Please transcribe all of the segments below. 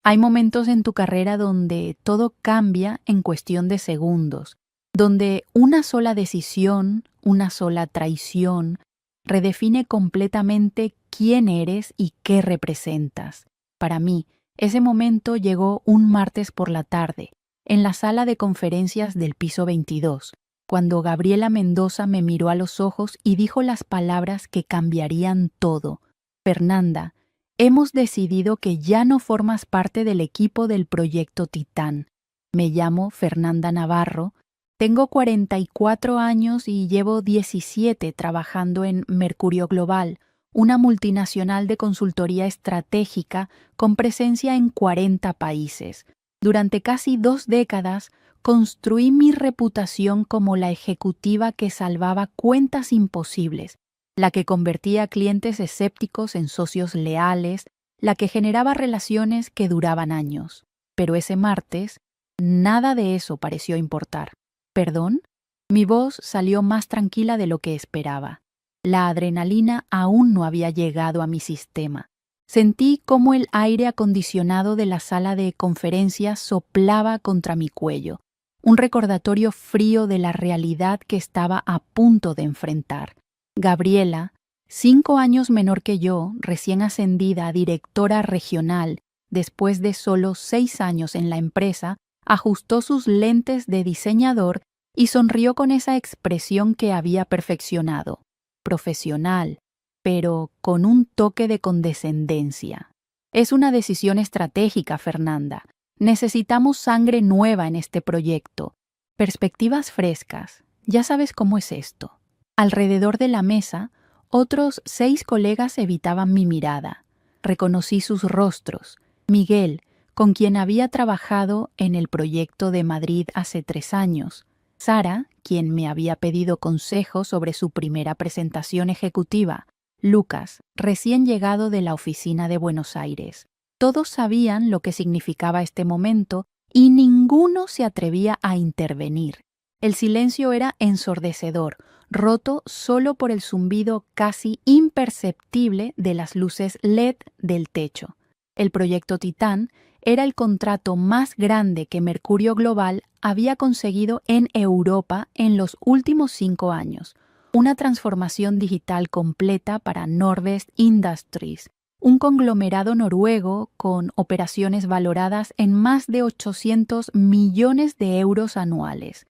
Hay momentos en tu carrera donde todo cambia en cuestión de segundos, donde una sola decisión, una sola traición, redefine completamente quién eres y qué representas. Para mí, ese momento llegó un martes por la tarde, en la sala de conferencias del piso 22, cuando Gabriela Mendoza me miró a los ojos y dijo las palabras que cambiarían todo. Fernanda, hemos decidido que ya no formas parte del equipo del proyecto Titán. Me llamo Fernanda Navarro, tengo 44 años y llevo 17 trabajando en Mercurio Global, una multinacional de consultoría estratégica con presencia en 40 países. Durante casi 2 décadas construí mi reputación como la ejecutiva que salvaba cuentas imposibles, la que convertía a clientes escépticos en socios leales, la que generaba relaciones que duraban años. Pero ese martes, nada de eso pareció importar. ¿Perdón? Mi voz salió más tranquila de lo que esperaba. La adrenalina aún no había llegado a mi sistema. Sentí cómo el aire acondicionado de la sala de conferencias soplaba contra mi cuello, un recordatorio frío de la realidad que estaba a punto de enfrentar. Gabriela, 5 años menor que yo, recién ascendida a directora regional, después de solo 6 años en la empresa, ajustó sus lentes de diseñador y sonrió con esa expresión que había perfeccionado. Profesional, pero con un toque de condescendencia. Es una decisión estratégica, Fernanda. Necesitamos sangre nueva en este proyecto. Perspectivas frescas. Ya sabes cómo es esto. Alrededor de la mesa, otros 6 colegas evitaban mi mirada. Reconocí sus rostros. Miguel, con quien había trabajado en el proyecto de Madrid hace 3 años. Sara, quien me había pedido consejos sobre su primera presentación ejecutiva. Lucas, recién llegado de la oficina de Buenos Aires. Todos sabían lo que significaba este momento y ninguno se atrevía a intervenir. El silencio era ensordecedor, roto solo por el zumbido casi imperceptible de las luces LED del techo. El proyecto Titán era el contrato más grande que Mercurio Global había conseguido en Europa en los últimos 5 años. Una transformación digital completa para Norvest Industries, un conglomerado noruego con operaciones valoradas en más de 800 millones de euros anuales.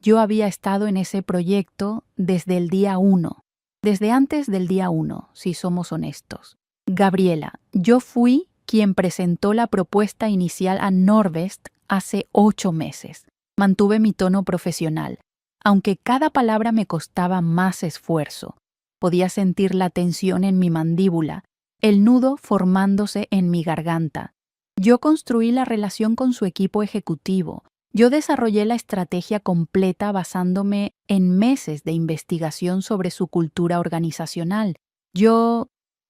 Yo había estado en ese proyecto desde el día 1, desde antes del día 1, si somos honestos. Gabriela, yo fui quien presentó la propuesta inicial a Norvest hace 8 meses. Mantuve mi tono profesional, aunque cada palabra me costaba más esfuerzo. Podía sentir la tensión en mi mandíbula, el nudo formándose en mi garganta. Yo construí la relación con su equipo ejecutivo. Yo desarrollé la estrategia completa basándome en meses de investigación sobre su cultura organizacional.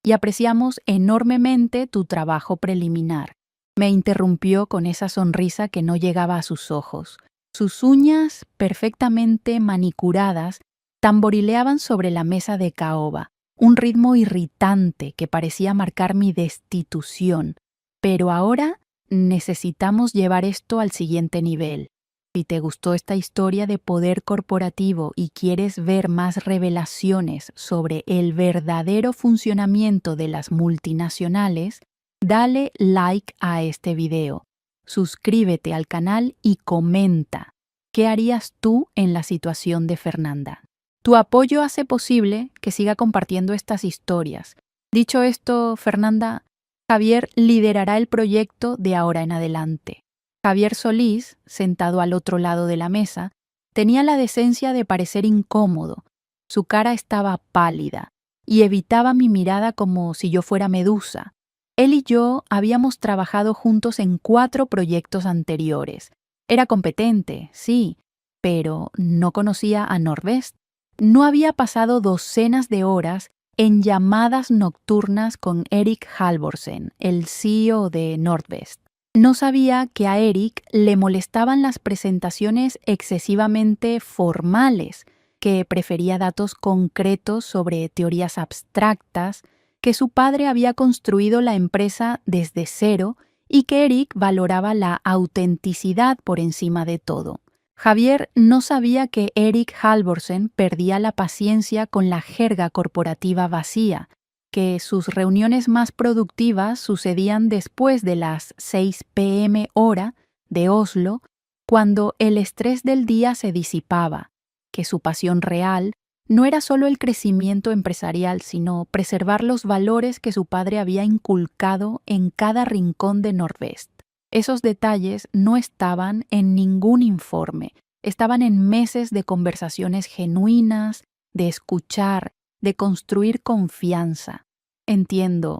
Y apreciamos enormemente tu trabajo preliminar. Me interrumpió con esa sonrisa que no llegaba a sus ojos. Sus uñas, perfectamente manicuradas, tamborileaban sobre la mesa de caoba, un ritmo irritante que parecía marcar mi destitución. Pero ahora necesitamos llevar esto al siguiente nivel. Si te gustó esta historia de poder corporativo y quieres ver más revelaciones sobre el verdadero funcionamiento de las multinacionales, dale like a este video, suscríbete al canal y comenta. ¿Qué harías tú en la situación de Fernanda? Tu apoyo hace posible que siga compartiendo estas historias. Dicho esto, Fernanda, Javier liderará el proyecto de ahora en adelante. Javier Solís, sentado al otro lado de la mesa, tenía la decencia de parecer incómodo. Su cara estaba pálida y evitaba mi mirada como si yo fuera Medusa. Él y yo habíamos trabajado juntos en 4 proyectos anteriores. Era competente, sí, pero no conocía a Norvest. No había pasado docenas de horas en llamadas nocturnas con Erik Halvorsen, el CEO de Norvest. No sabía que a Erik le molestaban las presentaciones excesivamente formales, que prefería datos concretos sobre teorías abstractas, que su padre había construido la empresa desde cero y que Eric valoraba la autenticidad por encima de todo. Javier no sabía que Eric Halvorsen perdía la paciencia con la jerga corporativa vacía, que sus reuniones más productivas sucedían después de las 6 p.m. hora de Oslo, cuando el estrés del día se disipaba, que su pasión real no era solo el crecimiento empresarial, sino preservar los valores que su padre había inculcado en cada rincón de Nordvest. Esos detalles no estaban en ningún informe, estaban en meses de conversaciones genuinas, de escuchar, de construir confianza. Entiendo,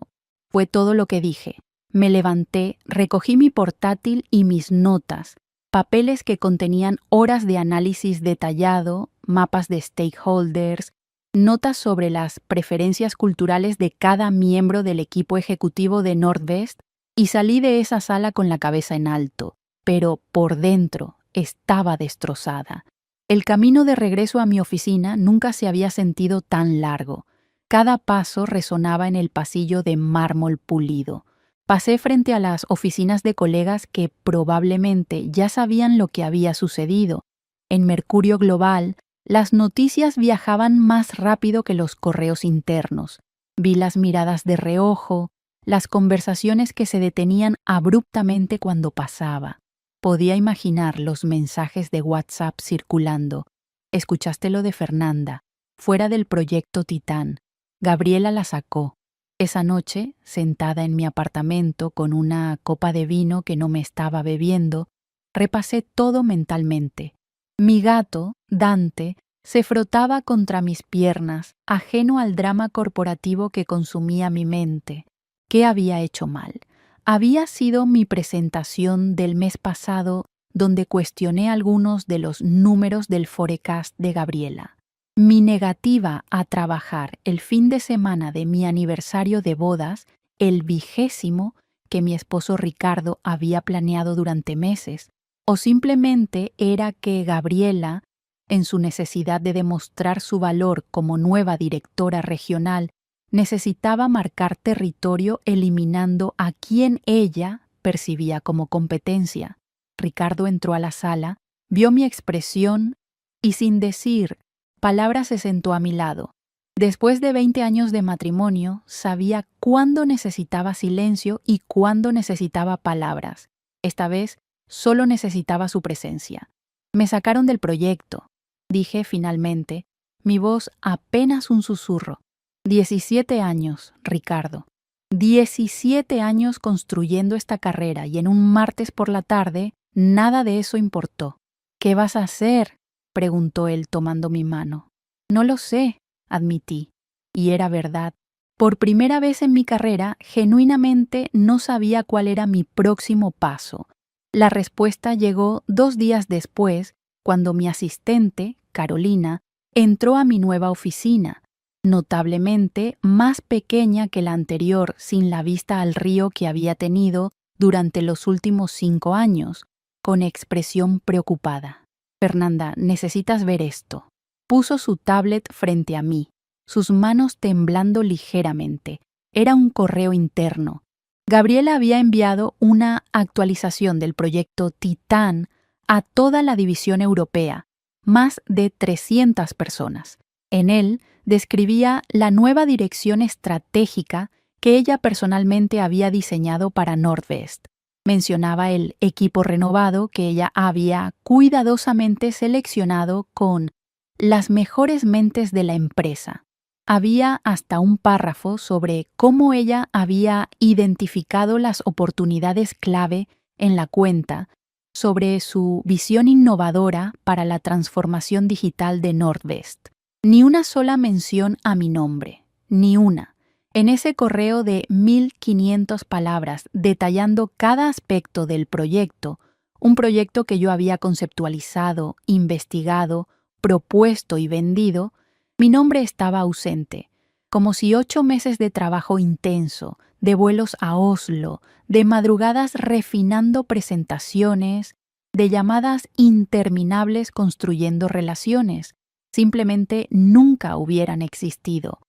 fue todo lo que dije. Me levanté, recogí mi portátil y mis notas, papeles que contenían horas de análisis detallado, mapas de stakeholders, notas sobre las preferencias culturales de cada miembro del equipo ejecutivo de Nordvest, y salí de esa sala con la cabeza en alto, pero por dentro estaba destrozada. El camino de regreso a mi oficina nunca se había sentido tan largo. Cada paso resonaba en el pasillo de mármol pulido. Pasé frente a las oficinas de colegas que probablemente ya sabían lo que había sucedido. En Mercurio Global, las noticias viajaban más rápido que los correos internos. Vi las miradas de reojo, las conversaciones que se detenían abruptamente cuando pasaba. Podía imaginar los mensajes de WhatsApp circulando. ¿Escuchaste lo de Fernanda? Fuera del proyecto Titán. Gabriela la sacó. Esa noche, sentada en mi apartamento con una copa de vino que no me estaba bebiendo, repasé todo mentalmente. Mi gato, Dante, se frotaba contra mis piernas, ajeno al drama corporativo que consumía mi mente. ¿Qué había hecho mal? Había sido mi presentación del mes pasado donde cuestioné algunos de los números del forecast de Gabriela. Mi negativa a trabajar el fin de semana de mi aniversario de bodas, el 20º que mi esposo Ricardo había planeado durante meses, o simplemente era que Gabriela, en su necesidad de demostrar su valor como nueva directora regional, necesitaba marcar territorio eliminando a quien ella percibía como competencia. Ricardo entró a la sala, vio mi expresión y sin decir palabra se sentó a mi lado. Después de 20 años de matrimonio, sabía cuándo necesitaba silencio y cuándo necesitaba palabras. Esta vez solo necesitaba su presencia. Me sacaron del proyecto, dije finalmente, mi voz apenas un susurro. 17 años, Ricardo. 17 años construyendo esta carrera y en un martes por la tarde, nada de eso importó. ¿Qué vas a hacer?, preguntó él tomando mi mano. No lo sé, admití. Y era verdad. Por primera vez en mi carrera, genuinamente no sabía cuál era mi próximo paso. La respuesta llegó 2 días después, cuando mi asistente, Carolina, entró a mi nueva oficina, notablemente más pequeña que la anterior sin la vista al río que había tenido durante los últimos 5 años, con expresión preocupada. Fernanda, necesitas ver esto. Puso su tablet frente a mí, sus manos temblando ligeramente. Era un correo interno. Gabriela había enviado una actualización del proyecto Titán a toda la división europea, más de 300 personas. En él describía la nueva dirección estratégica que ella personalmente había diseñado para Nordvest. Mencionaba el equipo renovado que ella había cuidadosamente seleccionado con las mejores mentes de la empresa. Había hasta un párrafo sobre cómo ella había identificado las oportunidades clave en la cuenta, sobre su visión innovadora para la transformación digital de Nordvest. Ni una sola mención a mi nombre, ni una. En ese correo de 1500 palabras detallando cada aspecto del proyecto, un proyecto que yo había conceptualizado, investigado, propuesto y vendido, mi nombre estaba ausente, como si 8 meses de trabajo intenso, de vuelos a Oslo, de madrugadas refinando presentaciones, de llamadas interminables construyendo relaciones, simplemente nunca hubieran existido.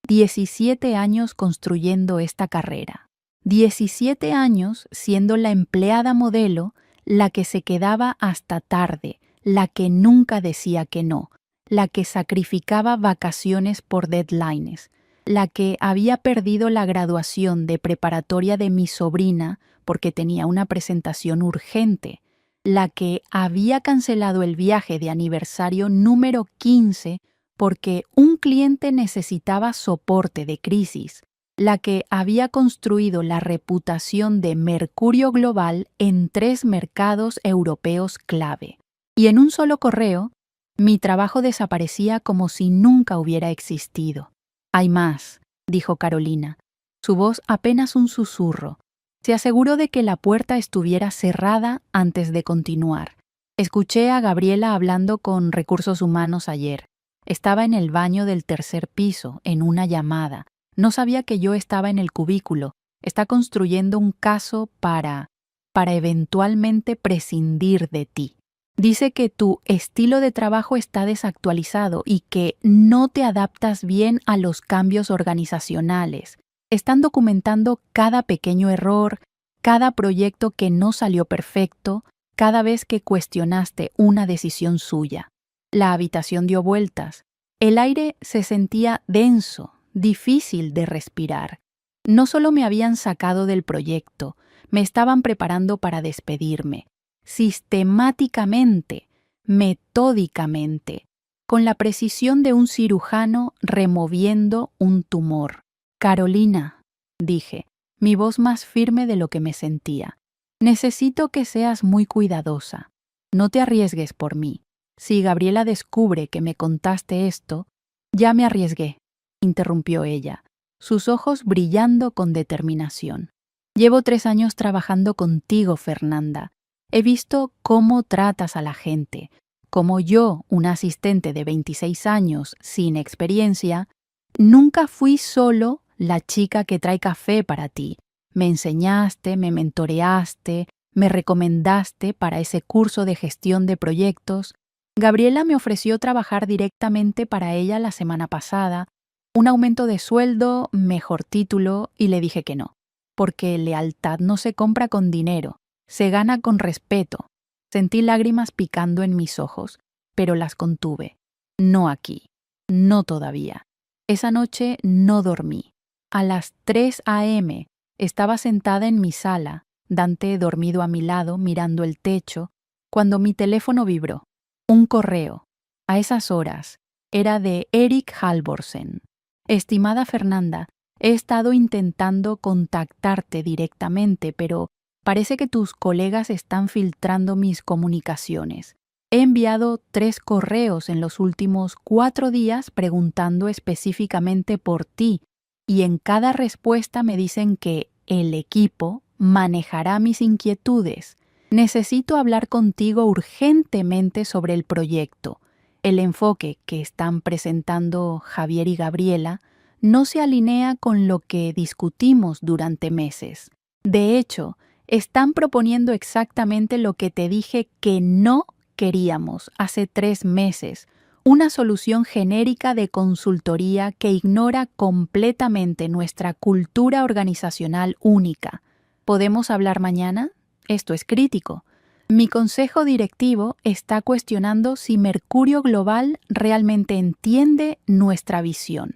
17 años construyendo esta carrera. 17 años siendo la empleada modelo, la que se quedaba hasta tarde, la que nunca decía que no, la que sacrificaba vacaciones por deadlines, la que había perdido la graduación de preparatoria de mi sobrina porque tenía una presentación urgente, la que había cancelado el viaje de aniversario número 15 porque un cliente necesitaba soporte de crisis, la que había construido la reputación de Mercurio Global en 3 mercados europeos clave. Y en un solo correo, mi trabajo desaparecía como si nunca hubiera existido. Hay más, dijo Carolina, su voz apenas un susurro. Se aseguró de que la puerta estuviera cerrada antes de continuar. Escuché a Gabriela hablando con Recursos Humanos ayer. Estaba en el baño del 3er piso, en una llamada. No sabía que yo estaba en el cubículo. Está construyendo un caso para eventualmente prescindir de ti. Dice que tu estilo de trabajo está desactualizado y que no te adaptas bien a los cambios organizacionales. Están documentando cada pequeño error, cada proyecto que no salió perfecto, cada vez que cuestionaste una decisión suya. La habitación dio vueltas. El aire se sentía denso, difícil de respirar. No solo me habían sacado del proyecto, me estaban preparando para despedirme. Sistemáticamente, metódicamente, con la precisión de un cirujano removiendo un tumor. Carolina, dije, mi voz más firme de lo que me sentía, necesito que seas muy cuidadosa. No te arriesgues por mí. Si Gabriela descubre que me contaste esto, ya me arriesgué, interrumpió ella, sus ojos brillando con determinación. Llevo 3 años trabajando contigo, Fernanda. He visto cómo tratas a la gente, cómo yo, una asistente de 26 años sin experiencia, nunca fui solo la chica que trae café para ti. Me enseñaste, me mentoreaste, me recomendaste para ese curso de gestión de proyectos. Gabriela me ofreció trabajar directamente para ella la semana pasada, un aumento de sueldo, mejor título, y le dije que no, porque lealtad no se compra con dinero, se gana con respeto. Sentí lágrimas picando en mis ojos, pero las contuve. No aquí, no todavía. Esa noche no dormí. A las 3 a.m. estaba sentada en mi sala, Dante dormido a mi lado mirando el techo, cuando mi teléfono vibró. Un correo. A esas horas. Era de Erik Halvorsen. Estimada Fernanda, he estado intentando contactarte directamente, pero parece que tus colegas están filtrando mis comunicaciones. He enviado 3 correos en los últimos 4 días preguntando específicamente por ti, y en cada respuesta me dicen que el equipo manejará mis inquietudes. Necesito hablar contigo urgentemente sobre el proyecto. El enfoque que están presentando Javier y Gabriela no se alinea con lo que discutimos durante meses. De hecho, están proponiendo exactamente lo que te dije que no queríamos hace 3 meses, una solución genérica de consultoría que ignora completamente nuestra cultura organizacional única. ¿Podemos hablar mañana? Esto es crítico. Mi consejo directivo está cuestionando si Mercurio Global realmente entiende nuestra visión.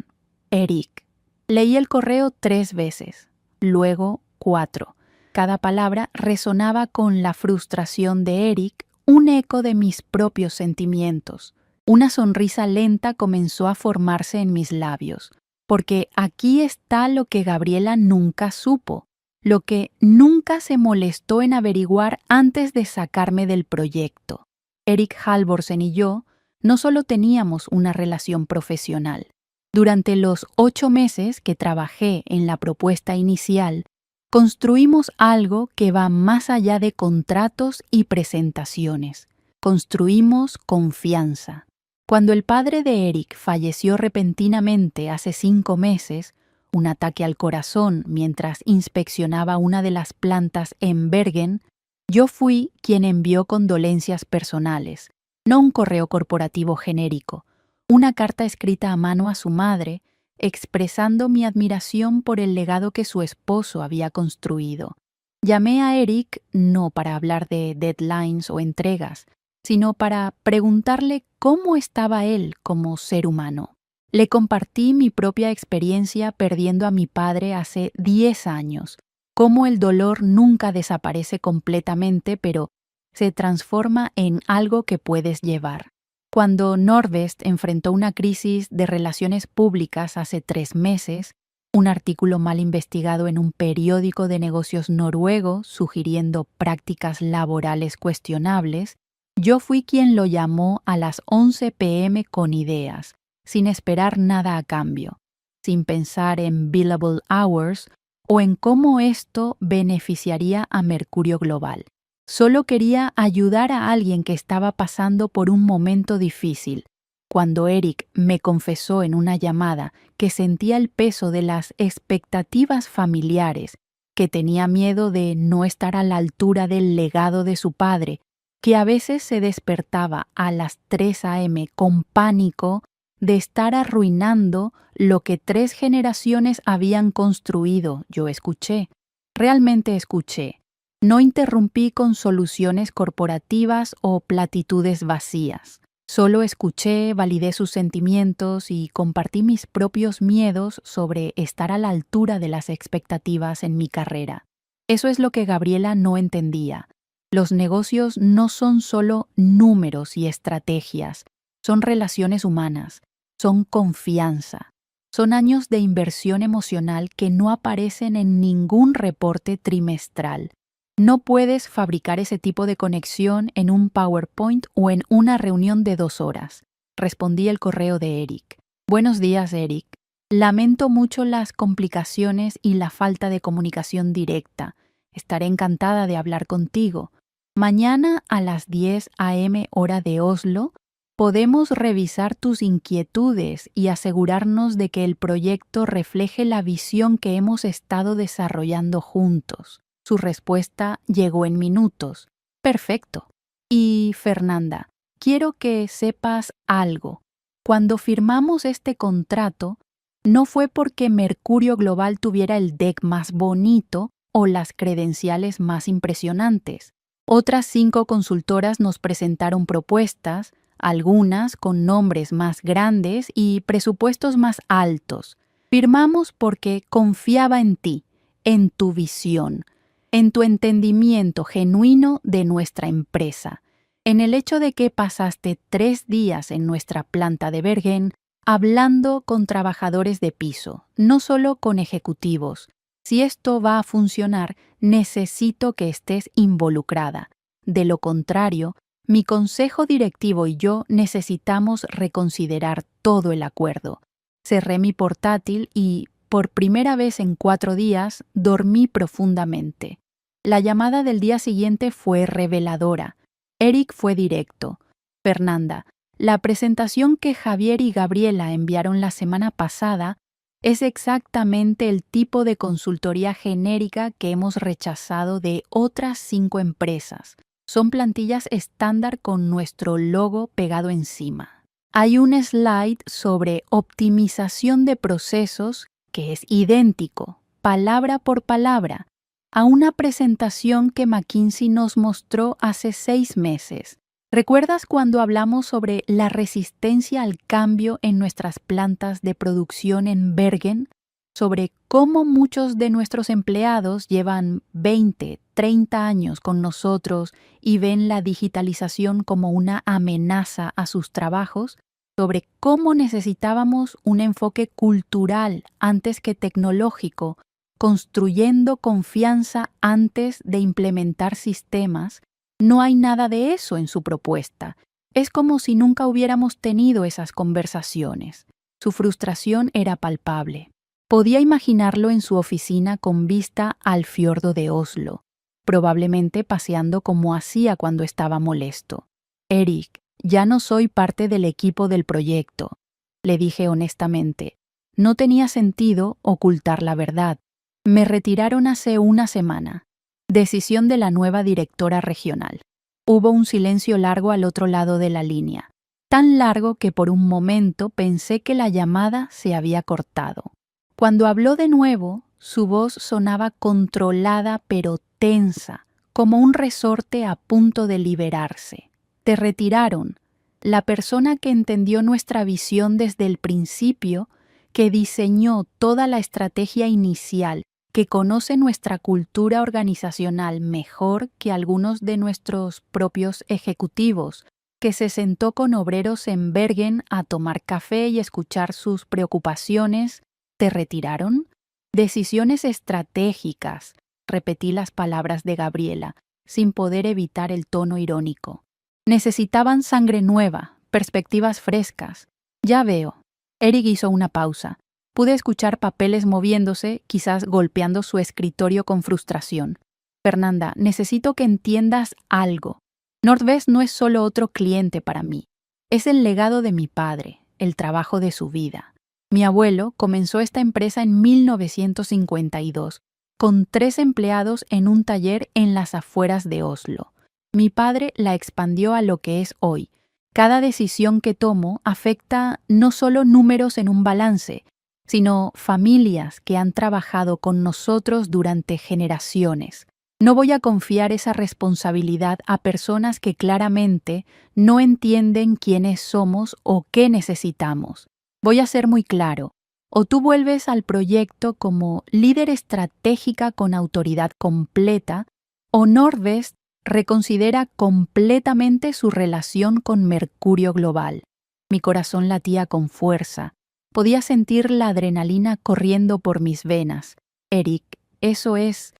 Erik. Leí el correo 3 veces, luego 4. Cada palabra resonaba con la frustración de Erik, un eco de mis propios sentimientos. Una sonrisa lenta comenzó a formarse en mis labios, porque aquí está lo que Gabriela nunca supo, lo que nunca se molestó en averiguar antes de sacarme del proyecto. Erik Halvorsen y yo no solo teníamos una relación profesional. Durante los 8 meses que trabajé en la propuesta inicial, construimos algo que va más allá de contratos y presentaciones. Construimos confianza. Cuando el padre de Erik falleció repentinamente hace 5 meses, un ataque al corazón mientras inspeccionaba una de las plantas en Bergen, yo fui quien envió condolencias personales, no un correo corporativo genérico, una carta escrita a mano a su madre expresando mi admiración por el legado que su esposo había construido. Llamé a Eric no para hablar de deadlines o entregas, sino para preguntarle cómo estaba él como ser humano. Le compartí mi propia experiencia perdiendo a mi padre hace 10 años, cómo el dolor nunca desaparece completamente, pero se transforma en algo que puedes llevar. Cuando Norvest enfrentó una crisis de relaciones públicas hace 3 meses, un artículo mal investigado en un periódico de negocios noruego sugiriendo prácticas laborales cuestionables, yo fui quien lo llamó a las 11 p.m. con ideas, sin esperar nada a cambio, sin pensar en billable hours o en cómo esto beneficiaría a Mercurio Global. Solo quería ayudar a alguien que estaba pasando por un momento difícil. Cuando Eric me confesó en una llamada que sentía el peso de las expectativas familiares, que tenía miedo de no estar a la altura del legado de su padre, que a veces se despertaba a las 3 a.m. con pánico de estar arruinando lo que 3 generaciones habían construido, yo escuché. Realmente escuché. No interrumpí con soluciones corporativas o platitudes vacías. Solo escuché, validé sus sentimientos y compartí mis propios miedos sobre estar a la altura de las expectativas en mi carrera. Eso es lo que Gabriela no entendía. Los negocios no son solo números y estrategias, son relaciones humanas, son confianza, son años de inversión emocional que no aparecen en ningún reporte trimestral. No puedes fabricar ese tipo de conexión en un PowerPoint o en una reunión de 2 horas. Respondí el correo de Eric. Buenos días, Eric. Lamento mucho las complicaciones y la falta de comunicación directa. Estaré encantada de hablar contigo. Mañana a las 10 a.m. hora de Oslo, podemos revisar tus inquietudes y asegurarnos de que el proyecto refleje la visión que hemos estado desarrollando juntos. Su respuesta llegó en minutos. Perfecto. Y Fernanda, quiero que sepas algo. Cuando firmamos este contrato, no fue porque Mercurio Global tuviera el deck más bonito o las credenciales más impresionantes. Otras 5 consultoras nos presentaron propuestas, algunas con nombres más grandes y presupuestos más altos. Firmamos porque confiaba en ti, en tu visión, en tu entendimiento genuino de nuestra empresa, en el hecho de que pasaste 3 días en nuestra planta de Bergen hablando con trabajadores de piso, no solo con ejecutivos. Si esto va a funcionar, necesito que estés involucrada. De lo contrario, mi consejo directivo y yo necesitamos reconsiderar todo el acuerdo. Cerré mi portátil y, por primera vez en 4 días, dormí profundamente. La llamada del día siguiente fue reveladora. Eric fue directo. Fernanda, la presentación que Javier y Gabriela enviaron la semana pasada es exactamente el tipo de consultoría genérica que hemos rechazado de otras 5 empresas. Son plantillas estándar con nuestro logo pegado encima. Hay un slide sobre optimización de procesos que es idéntico, palabra por palabra, a una presentación que McKinsey nos mostró hace 6 meses. ¿Recuerdas cuando hablamos sobre la resistencia al cambio en nuestras plantas de producción en Bergen? Sobre cómo muchos de nuestros empleados llevan 20, 30 años con nosotros y ven la digitalización como una amenaza a sus trabajos, sobre cómo necesitábamos un enfoque cultural antes que tecnológico, construyendo confianza antes de implementar sistemas. No hay nada de eso en su propuesta. Es como si nunca hubiéramos tenido esas conversaciones. Su frustración era palpable. Podía imaginarlo en su oficina con vista al fiordo de Oslo, probablemente paseando como hacía cuando estaba molesto. Eric, ya no soy parte del equipo del proyecto, le dije honestamente. No tenía sentido ocultar la verdad. Me retiraron hace una semana. Decisión de la nueva directora regional. Hubo un silencio largo al otro lado de la línea. tan largo que por un momento pensé que la llamada se había cortado. Cuando habló de nuevo, su voz sonaba controlada pero tensa, como un resorte a punto de liberarse. Te retiraron. La persona que entendió nuestra visión desde el principio, que diseñó toda la estrategia inicial, que conoce nuestra cultura organizacional mejor que algunos de nuestros propios ejecutivos, que se sentó con obreros en Bergen a tomar café y escuchar sus preocupaciones, ¿te retiraron? Decisiones estratégicas, repetí las palabras de Gabriela, sin poder evitar el tono irónico. Necesitaban sangre nueva, perspectivas frescas. Ya veo. Eric hizo una pausa. Pude escuchar papeles moviéndose, quizás golpeando su escritorio con frustración. Fernanda, necesito que entiendas algo. Nordvest no es solo otro cliente para mí. Es el legado de mi padre, el trabajo de su vida. Mi abuelo comenzó esta empresa en 1952, con 3 empleados en un taller en las afueras de Oslo. Mi padre la expandió a lo que es hoy. Cada decisión que tomo afecta no solo números en un balance, sino familias que han trabajado con nosotros durante generaciones. No voy a confiar esa responsabilidad a personas que claramente no entienden quiénes somos o qué necesitamos. Voy a ser muy claro. O tú vuelves al proyecto como líder estratégica con autoridad completa, o Nordvest reconsidera completamente su relación con Mercurio Global. Mi corazón latía con fuerza. Podía sentir la adrenalina corriendo por mis venas. Eric, eso es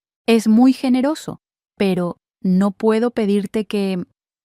muy generoso, pero no puedo pedirte que...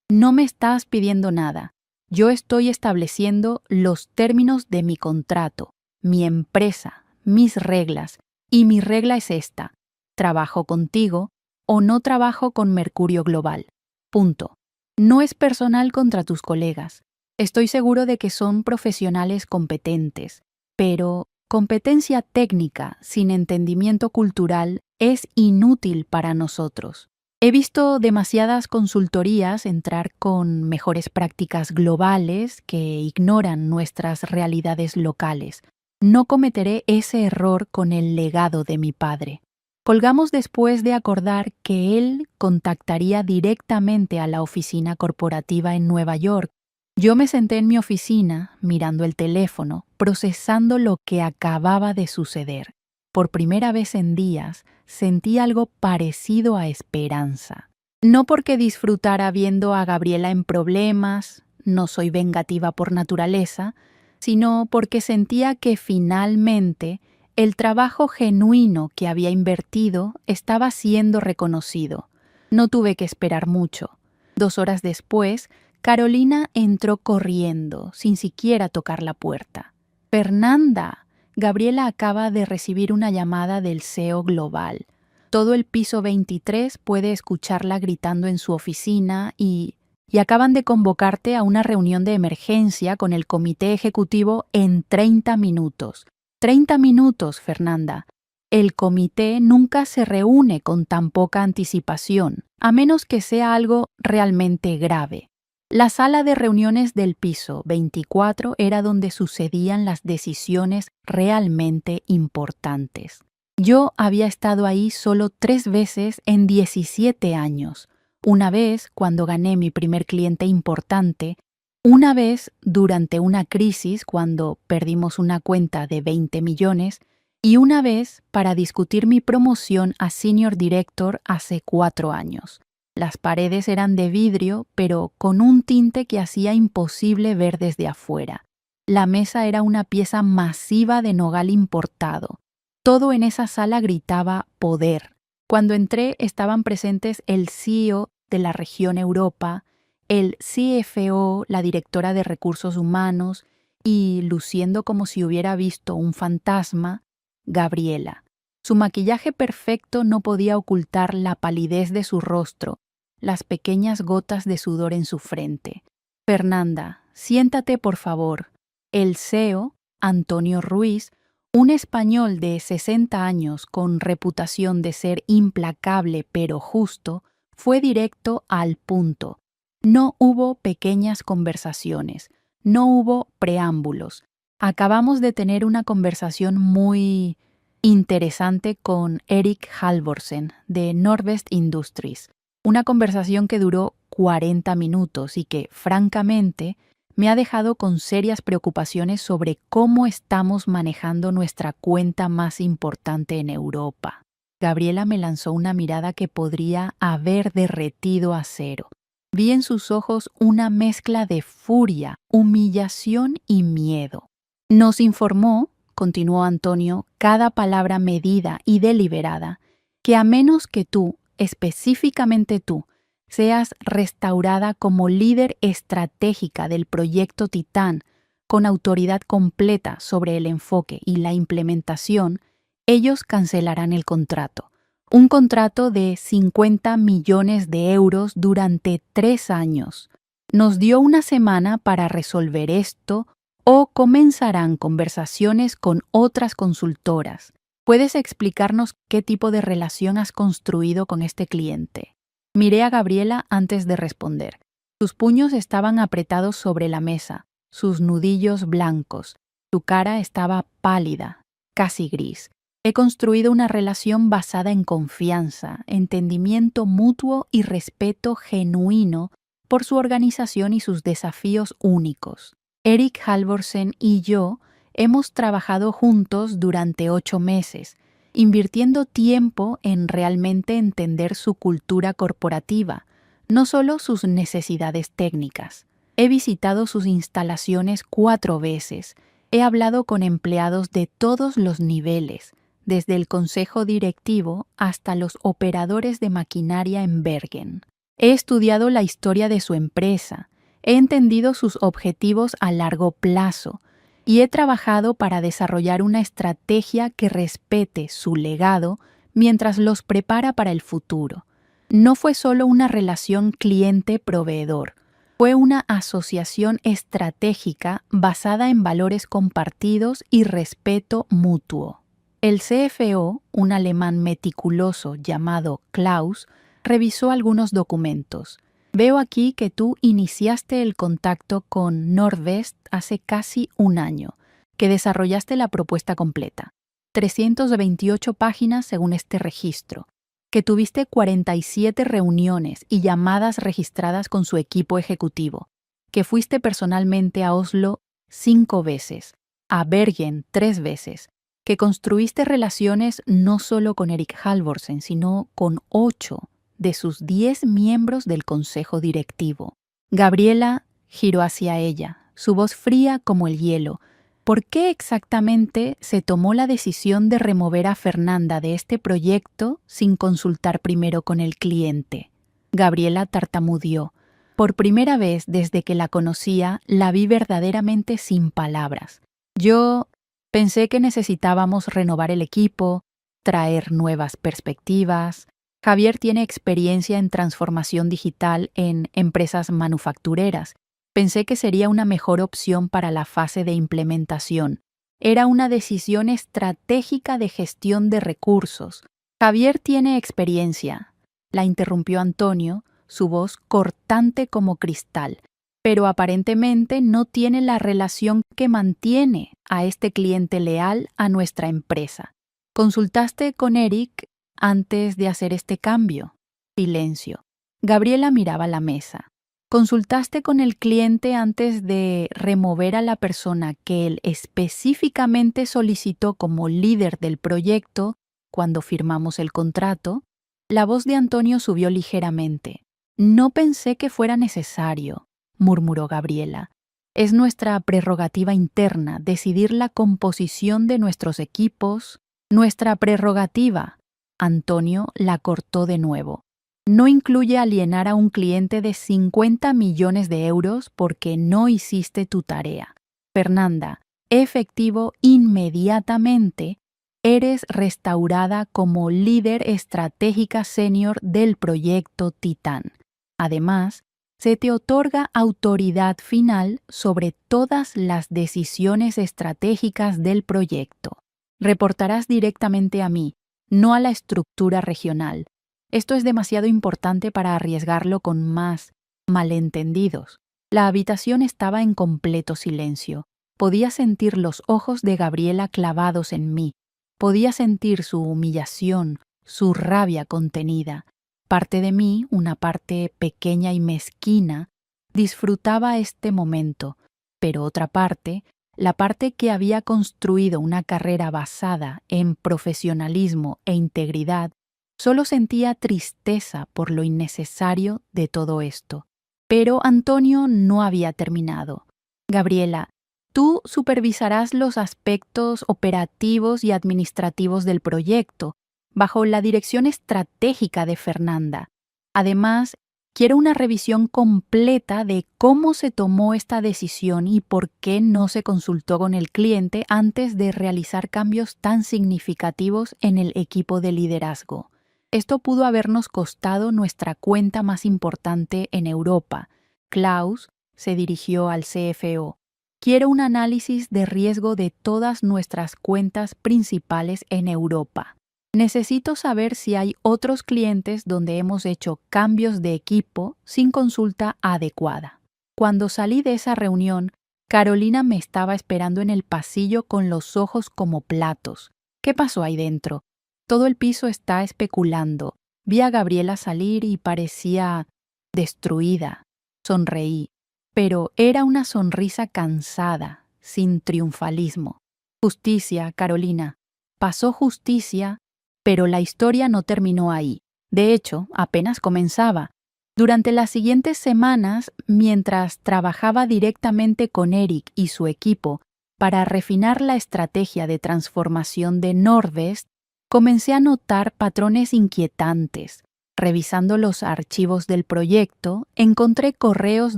No me estás pidiendo nada. Yo estoy estableciendo los términos de mi contrato, mi empresa, mis reglas, y mi regla es esta. Trabajo contigo o no trabajo con Mercurio Global. Punto. No es personal contra tus colegas. Estoy seguro de que son profesionales competentes, pero competencia técnica sin entendimiento cultural es inútil para nosotros. He visto demasiadas consultorías entrar con mejores prácticas globales que ignoran nuestras realidades locales. No cometeré ese error con el legado de mi padre. Colgamos después de acordar que él contactaría directamente a la oficina corporativa en Nueva York. Yo me senté en mi oficina, mirando el teléfono, procesando lo que acababa de suceder. Por primera vez en días, sentí algo parecido a esperanza. No porque disfrutara viendo a Gabriela en problemas, no soy vengativa por naturaleza, sino porque sentía que finalmente el trabajo genuino que había invertido estaba siendo reconocido. No tuve que esperar mucho. 2 horas después, Carolina entró corriendo, sin siquiera tocar la puerta. «Fernanda, Gabriela acaba de recibir una llamada del CEO Global. Todo el piso 23 puede escucharla gritando en su oficina y acaban de convocarte a una reunión de emergencia con el comité ejecutivo en 30 minutos. 30 minutos, Fernanda. El comité nunca se reúne con tan poca anticipación, a menos que sea algo realmente grave. La sala de reuniones del piso 24 era donde sucedían las decisiones realmente importantes. Yo había estado ahí solo 3 veces en 17 años. Una vez cuando gané mi primer cliente importante, una vez durante una crisis cuando perdimos una cuenta de 20 millones y una vez para discutir mi promoción a Senior Director hace 4 años. Las paredes eran de vidrio, pero con un tinte que hacía imposible ver desde afuera. La mesa era una pieza masiva de nogal importado. Todo en esa sala gritaba poder. Cuando entré estaban presentes el CEO de la región Europa, el CFO, la directora de recursos humanos, y, luciendo como si hubiera visto un fantasma, Gabriela. Su maquillaje perfecto no podía ocultar la palidez de su rostro, las pequeñas gotas de sudor en su frente. «Fernanda, siéntate por favor». El CEO, Antonio Ruiz, un español de 60 años con reputación de ser implacable pero justo, fue directo al punto. No hubo pequeñas conversaciones, No hubo preámbulos. Acabamos de tener una conversación muy interesante con Erik Halvorsen de Norvest Industries. Una conversación que duró 40 minutos y que, francamente, me ha dejado con serias preocupaciones sobre cómo estamos manejando nuestra cuenta más importante en Europa. Gabriela me lanzó una mirada que podría haber derretido acero. Vi en sus ojos una mezcla de furia, humillación y miedo. Nos informó, continuó Antonio, cada palabra medida y deliberada, que a menos que tú, específicamente tú, seas restaurada como líder estratégica del proyecto Titán, con autoridad completa sobre el enfoque y la implementación, ellos cancelarán el contrato. Un contrato de 50 millones de euros durante 3 años. Nos dio una semana para resolver esto o comenzarán conversaciones con otras consultoras. ¿Puedes explicarnos qué tipo de relación has construido con este cliente? Miré a Gabriela antes de responder. Sus puños estaban apretados sobre la mesa, sus nudillos blancos. Su cara estaba pálida, casi gris. He construido una relación basada en confianza, entendimiento mutuo y respeto genuino por su organización y sus desafíos únicos. Erik Halvorsen y yo hemos trabajado juntos durante 8 meses, invirtiendo tiempo en realmente entender su cultura corporativa, no solo sus necesidades técnicas. He visitado sus instalaciones 4 veces, he hablado con empleados de todos los niveles, desde el consejo directivo hasta los operadores de maquinaria en Bergen. He estudiado la historia de su empresa, he entendido sus objetivos a largo plazo y he trabajado para desarrollar una estrategia que respete su legado mientras los prepara para el futuro. No fue solo una relación cliente-proveedor, fue una asociación estratégica basada en valores compartidos y respeto mutuo. El CFO, un alemán meticuloso llamado Klaus, revisó algunos documentos. Veo aquí que tú iniciaste el contacto con Norvest hace casi un año, que desarrollaste la propuesta completa, 328 páginas según este registro, que tuviste 47 reuniones y llamadas registradas con su equipo ejecutivo, que fuiste personalmente a Oslo 5 veces, a Bergen 3 veces, que construiste relaciones no solo con Erik Halvorsen, sino con 8 de sus 10 miembros del consejo directivo. Gabriela giró hacia ella, su voz fría como el hielo. ¿Por qué exactamente se tomó la decisión de remover a Fernanda de este proyecto sin consultar primero con el cliente? Gabriela tartamudeó. Por primera vez desde que la conocía, la vi verdaderamente sin palabras. Yo pensé que necesitábamos renovar el equipo, traer nuevas perspectivas. Javier tiene experiencia en transformación digital en empresas manufactureras. Pensé que sería una mejor opción para la fase de implementación. Era una decisión estratégica de gestión de recursos. Javier tiene experiencia, la interrumpió Antonio, su voz cortante como cristal, pero aparentemente no tiene la relación que mantiene a este cliente leal a nuestra empresa. ¿Consultaste con Erik antes de hacer este cambio? Silencio. Gabriela miraba la mesa. ¿Consultaste con el cliente antes de remover a la persona que él específicamente solicitó como líder del proyecto cuando firmamos el contrato? La voz de Antonio subió ligeramente. No pensé que fuera necesario, murmuró Gabriela. Es nuestra prerrogativa interna decidir la composición de nuestros equipos. Nuestra prerrogativa. Antonio la cortó de nuevo. No incluye alienar a un cliente de 50 millones de euros porque no hiciste tu tarea. Fernanda, efectivo inmediatamente, eres restaurada como líder estratégica senior del proyecto Titán. Además, se te otorga autoridad final sobre todas las decisiones estratégicas del proyecto. Reportarás directamente a mí, no a la estructura regional. Esto es demasiado importante para arriesgarlo con más malentendidos. La habitación estaba en completo silencio. Podía sentir los ojos de Gabriela clavados en mí. Podía sentir su humillación, su rabia contenida. Parte de mí, una parte pequeña y mezquina, disfrutaba este momento, pero otra parte, la parte que había construido una carrera basada en profesionalismo e integridad, solo sentía tristeza por lo innecesario de todo esto. Pero Antonio no había terminado. Gabriela, tú supervisarás los aspectos operativos y administrativos del proyecto, bajo la dirección estratégica de Fernanda. Además, quiero una revisión completa de cómo se tomó esta decisión y por qué no se consultó con el cliente antes de realizar cambios tan significativos en el equipo de liderazgo. Esto pudo habernos costado nuestra cuenta más importante en Europa. Klaus se dirigió al CFO. Quiero un análisis de riesgo de todas nuestras cuentas principales en Europa. Necesito saber si hay otros clientes donde hemos hecho cambios de equipo sin consulta adecuada. Cuando salí de esa reunión, Carolina me estaba esperando en el pasillo con los ojos como platos. ¿Qué pasó ahí dentro? Todo el piso está especulando. Vi a Gabriela salir y parecía destruida. Sonreí, pero era una sonrisa cansada, sin triunfalismo. Justicia, Carolina. Pasó justicia, pero la historia no terminó ahí. De hecho, apenas comenzaba. Durante las siguientes semanas, mientras trabajaba directamente con Eric y su equipo para refinar la estrategia de transformación de Nordvest, comencé a notar patrones inquietantes. Revisando los archivos del proyecto, encontré correos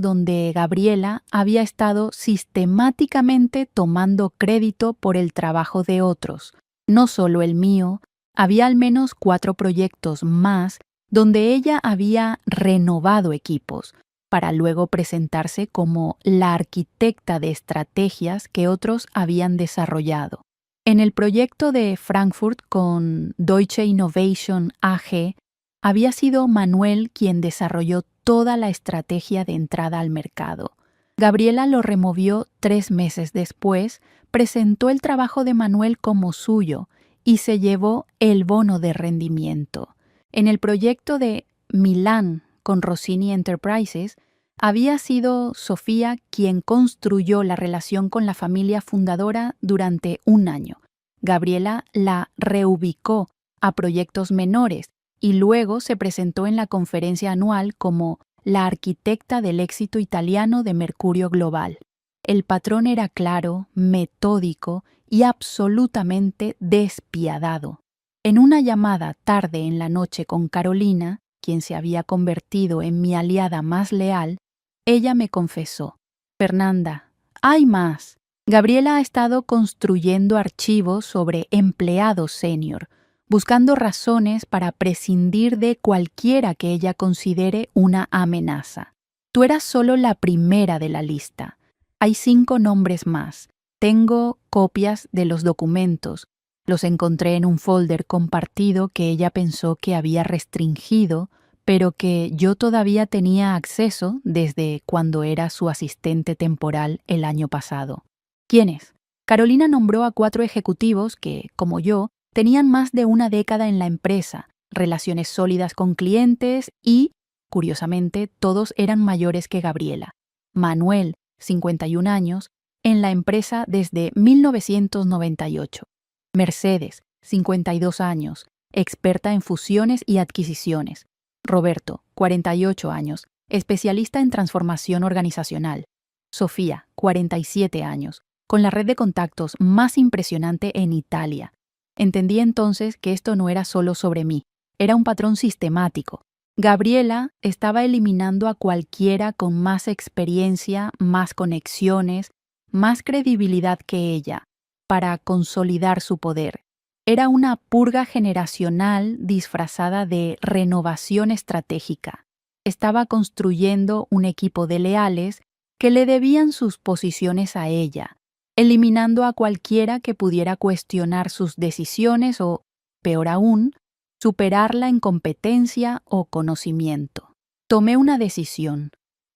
donde Gabriela había estado sistemáticamente tomando crédito por el trabajo de otros. No solo el mío, había al menos 4 proyectos más donde ella había renovado equipos, para luego presentarse como la arquitecta de estrategias que otros habían desarrollado. En el proyecto de Frankfurt con Deutsche Innovation AG, había sido Manuel quien desarrolló toda la estrategia de entrada al mercado. Gabriela lo removió 3 meses después, presentó el trabajo de Manuel como suyo y se llevó el bono de rendimiento. En el proyecto de Milán con Rossini Enterprises, había sido Sofía quien construyó la relación con la familia fundadora durante 1 año. Gabriela la reubicó a proyectos menores y luego se presentó en la conferencia anual como la arquitecta del éxito italiano de Mercurio Global. El patrón era claro, metódico y absolutamente despiadado. En una llamada tarde en la noche con Carolina, quien se había convertido en mi aliada más leal, ella me confesó: Fernanda, hay más. Gabriela ha estado construyendo archivos sobre empleados senior, buscando razones para prescindir de cualquiera que ella considere una amenaza. Tú eras solo la primera de la lista. Hay 5 nombres más. Tengo copias de los documentos. Los encontré en un folder compartido que ella pensó que había restringido, pero que yo todavía tenía acceso desde cuando era su asistente temporal el año pasado. ¿Quiénes? Carolina nombró a 4 ejecutivos que, como yo, tenían más de 1 década en la empresa, relaciones sólidas con clientes y, curiosamente, todos eran mayores que Gabriela. Manuel, 51 años, en la empresa desde 1998. Mercedes, 52 años, experta en fusiones y adquisiciones. Roberto, 48 años, especialista en transformación organizacional. Sofía, 47 años, con la red de contactos más impresionante en Italia. Entendí entonces que esto no era solo sobre mí, era un patrón sistemático. Gabriela estaba eliminando a cualquiera con más experiencia, más conexiones, más credibilidad que ella, para consolidar su poder. Era una purga generacional disfrazada de renovación estratégica. Estaba construyendo un equipo de leales que le debían sus posiciones a ella, eliminando a cualquiera que pudiera cuestionar sus decisiones o, peor aún, superarla en competencia o conocimiento. Tomé una decisión.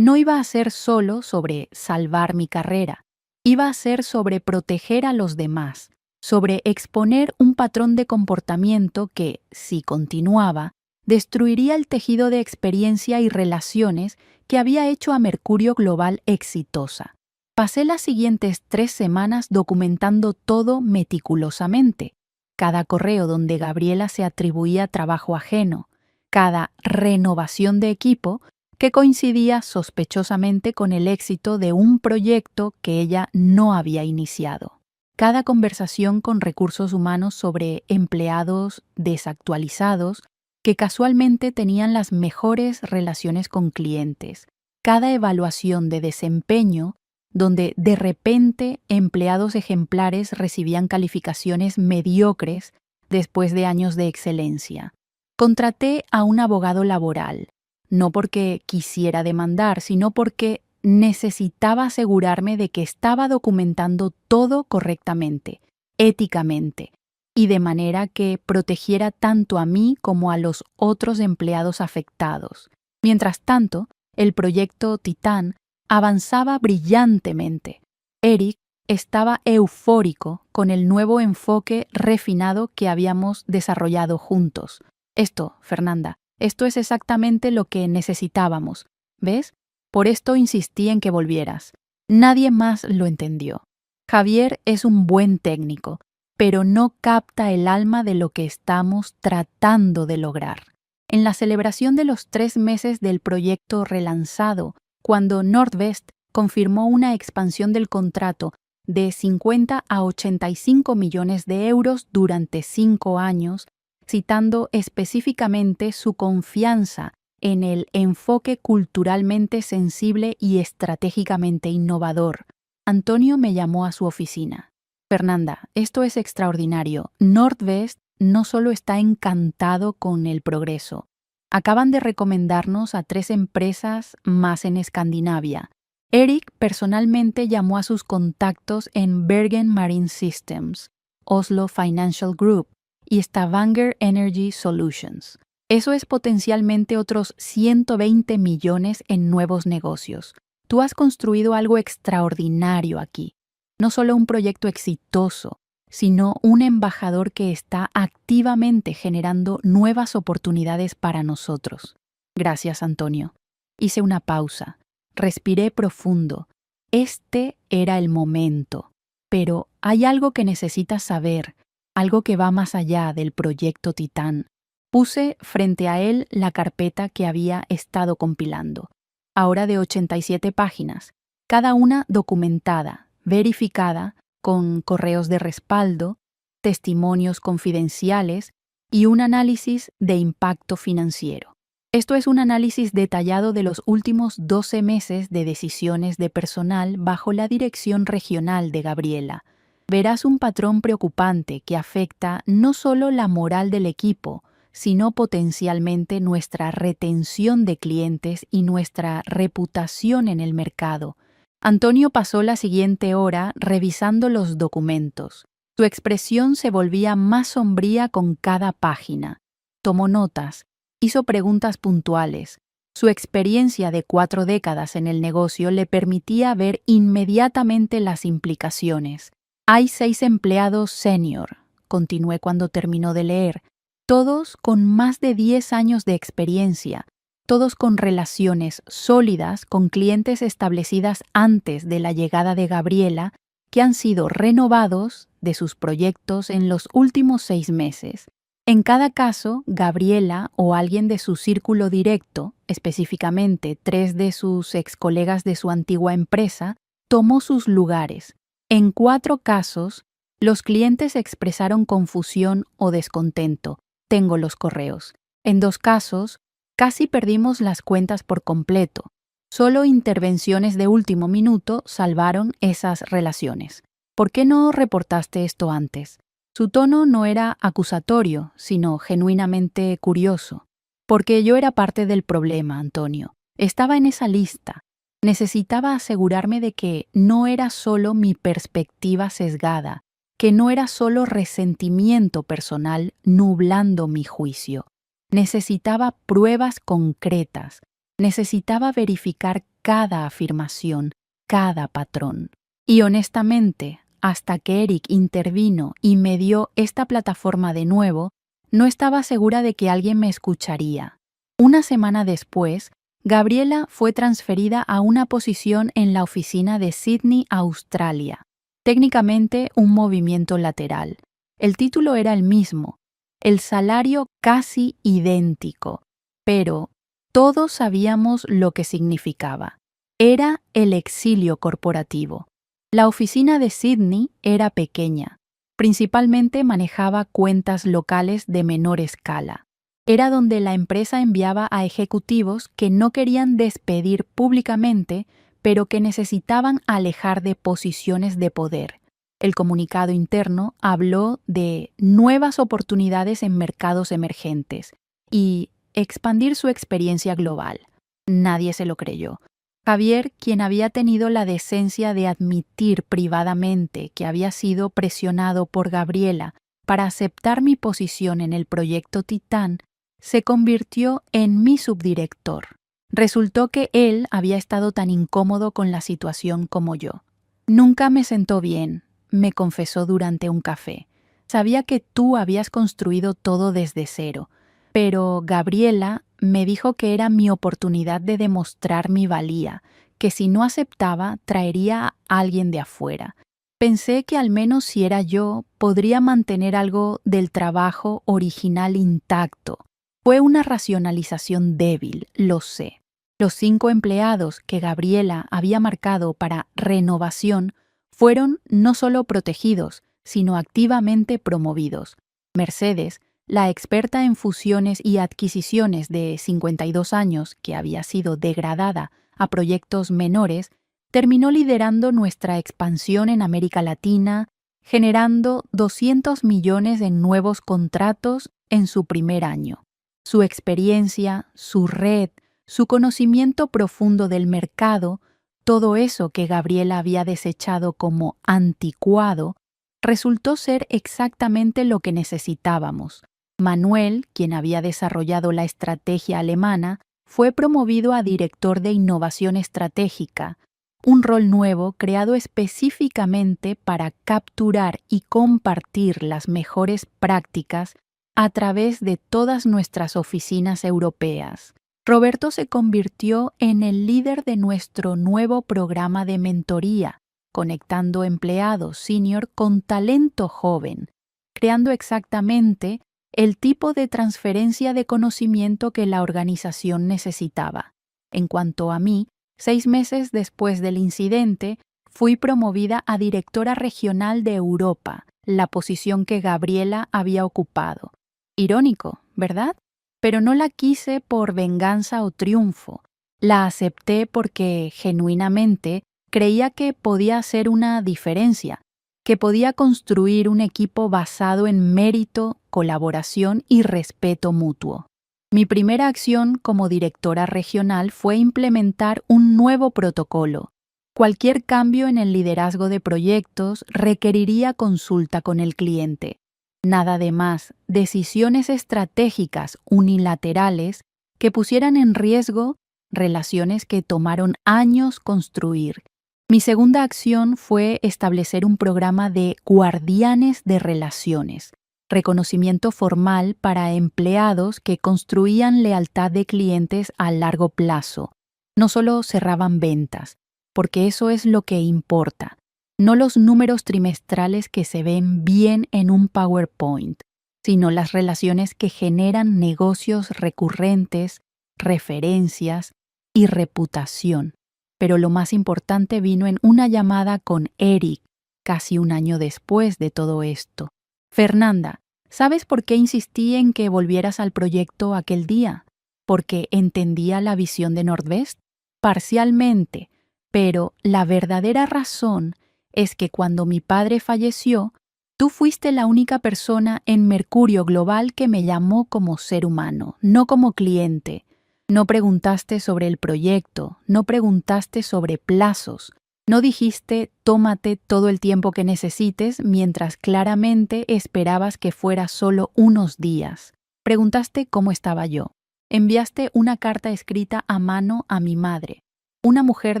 no iba a ser solo sobre salvar mi carrera, iba a ser sobre proteger a los demás, sobre exponer un patrón de comportamiento que, si continuaba, destruiría el tejido de experiencia y relaciones que había hecho a Mercurio Global exitosa. Pasé las siguientes 3 semanas documentando todo meticulosamente. Cada correo donde Gabriela se atribuía trabajo ajeno, cada renovación de equipo que coincidía sospechosamente con el éxito de un proyecto que ella no había iniciado. Cada conversación con recursos humanos sobre empleados desactualizados que casualmente tenían las mejores relaciones con clientes. Cada evaluación de desempeño donde de repente empleados ejemplares recibían calificaciones mediocres después de años de excelencia. Contraté a un abogado laboral, no porque quisiera demandar, sino porque necesitaba asegurarme de que estaba documentando todo correctamente, éticamente, y de manera que protegiera tanto a mí como a los otros empleados afectados. Mientras tanto, el proyecto Titán avanzaba brillantemente. Eric estaba eufórico con el nuevo enfoque refinado que habíamos desarrollado juntos. Esto, Fernanda, esto es exactamente lo que necesitábamos. ¿Ves? Por esto insistí en que volvieras. Nadie más lo entendió. Javier es un buen técnico, pero no capta el alma de lo que estamos tratando de lograr. En la celebración de los 3 meses del proyecto relanzado, cuando Nordvest confirmó una expansión del contrato de 50 a 85 millones de euros durante 5 años, citando específicamente su confianza en el enfoque culturalmente sensible y estratégicamente innovador, Antonio me llamó a su oficina. Fernanda, esto es extraordinario. Nordvest no solo está encantado con el progreso. Acaban de recomendarnos a 3 empresas más en Escandinavia. Eric personalmente llamó a sus contactos en Bergen Marine Systems, Oslo Financial Group y Stavanger Energy Solutions. Eso es potencialmente otros 120 millones en nuevos negocios. Tú has construido algo extraordinario aquí. No solo un proyecto exitoso, sino un embajador que está activamente generando nuevas oportunidades para nosotros. Gracias, Antonio. Hice una pausa. Respiré profundo. Este era el momento. Pero hay algo que necesitas saber, algo que va más allá del proyecto Titán. Puse frente a él la carpeta que había estado compilando, ahora de 87 páginas, cada una documentada, verificada, con correos de respaldo, testimonios confidenciales y un análisis de impacto financiero. Esto es un análisis detallado de los últimos 12 meses de decisiones de personal bajo la dirección regional de Gabriela. Verás un patrón preocupante que afecta no solo la moral del equipo, sino potencialmente nuestra retención de clientes y nuestra reputación en el mercado. Antonio pasó la siguiente hora revisando los documentos. Su expresión se volvía más sombría con cada página. Tomó notas, hizo preguntas puntuales. Su experiencia de 4 décadas en el negocio le permitía ver inmediatamente las implicaciones. Hay 6 empleados senior, continué cuando terminó de leer, todos con más de 10 años de experiencia, todos con relaciones sólidas con clientes establecidas antes de la llegada de Gabriela, que han sido renovados de sus proyectos en los últimos 6 meses. En cada caso, Gabriela o alguien de su círculo directo, específicamente 3 de sus ex colegas de su antigua empresa, tomó sus lugares. En 4 casos, los clientes expresaron confusión o descontento. Tengo los correos. En 2 casos, casi perdimos las cuentas por completo. Solo intervenciones de último minuto salvaron esas relaciones. ¿Por qué no reportaste esto antes? Su tono no era acusatorio, sino genuinamente curioso. Porque yo era parte del problema, Antonio. Estaba en esa lista. Necesitaba asegurarme de que no era solo mi perspectiva sesgada, que no era solo resentimiento personal nublando mi juicio. Necesitaba pruebas concretas. Necesitaba verificar cada afirmación, cada patrón. Y honestamente, hasta que Eric intervino y me dio esta plataforma de nuevo, no estaba segura de que alguien me escucharía. Una semana después, Gabriela fue transferida a una posición en la oficina de Sydney, Australia. Técnicamente un movimiento lateral. El título era el mismo, el salario casi idéntico, pero todos sabíamos lo que significaba. Era el exilio corporativo. La oficina de Sydney era pequeña. Principalmente manejaba cuentas locales de menor escala. Era donde la empresa enviaba a ejecutivos que no querían despedir públicamente, pero que necesitaban alejar de posiciones de poder. El comunicado interno habló de nuevas oportunidades en mercados emergentes y expandir su experiencia global. Nadie se lo creyó. Javier, quien había tenido la decencia de admitir privadamente que había sido presionado por Gabriela para aceptar mi posición en el proyecto Titán, se convirtió en mi subdirector. Resultó que él había estado tan incómodo con la situación como yo. Nunca me sentó bien, me confesó durante un café. Sabía que tú habías construido todo desde cero, pero Gabriela me dijo que era mi oportunidad de demostrar mi valía, que si no aceptaba, traería a alguien de afuera. Pensé que al menos si era yo, podría mantener algo del trabajo original intacto. Fue una racionalización débil, lo sé. Los 5 empleados que Gabriela había marcado para renovación fueron no solo protegidos, sino activamente promovidos. Mercedes, la experta en fusiones y adquisiciones de 52 años, que había sido degradada a proyectos menores, terminó liderando nuestra expansión en América Latina, generando 200 millones en nuevos contratos en su primer año. Su experiencia, su red, su conocimiento profundo del mercado, todo eso que Gabriela había desechado como anticuado, resultó ser exactamente lo que necesitábamos. Manuel, quien había desarrollado la estrategia alemana, fue promovido a director de innovación estratégica, un rol nuevo creado específicamente para capturar y compartir las mejores prácticas a través de todas nuestras oficinas europeas. Roberto se convirtió en el líder de nuestro nuevo programa de mentoría, conectando empleados senior con talento joven, creando exactamente el tipo de transferencia de conocimiento que la organización necesitaba. En cuanto a mí, 6 meses después del incidente, fui promovida a directora regional de Europa, la posición que Gabriela había ocupado. Irónico, ¿verdad? Pero no la quise por venganza o triunfo. La acepté porque, genuinamente, creía que podía hacer una diferencia, que podía construir un equipo basado en mérito, colaboración y respeto mutuo. Mi primera acción como directora regional fue implementar un nuevo protocolo. Cualquier cambio en el liderazgo de proyectos requeriría consulta con el cliente. Nada de más, decisiones estratégicas unilaterales que pusieran en riesgo relaciones que tomaron años construir. Mi segunda acción fue establecer un programa de guardianes de relaciones, reconocimiento formal para empleados que construían lealtad de clientes a largo plazo. No solo cerraban ventas, porque eso es lo que importa, no los números trimestrales que se ven bien en un PowerPoint, sino las relaciones que generan negocios recurrentes, referencias y reputación. Pero lo más importante vino en una llamada con Eric, casi un año después de todo esto. Fernanda, ¿sabes por qué insistí en que volvieras al proyecto aquel día? ¿Porque entendía la visión de Nordvest? Parcialmente, pero la verdadera razón es que cuando mi padre falleció, tú fuiste la única persona en Mercurio Global que me llamó como ser humano, no como cliente. No preguntaste sobre el proyecto, no preguntaste sobre plazos, no dijiste tómate todo el tiempo que necesites mientras claramente esperabas que fuera solo unos días. Preguntaste cómo estaba yo. Enviaste una carta escrita a mano a mi madre. una mujer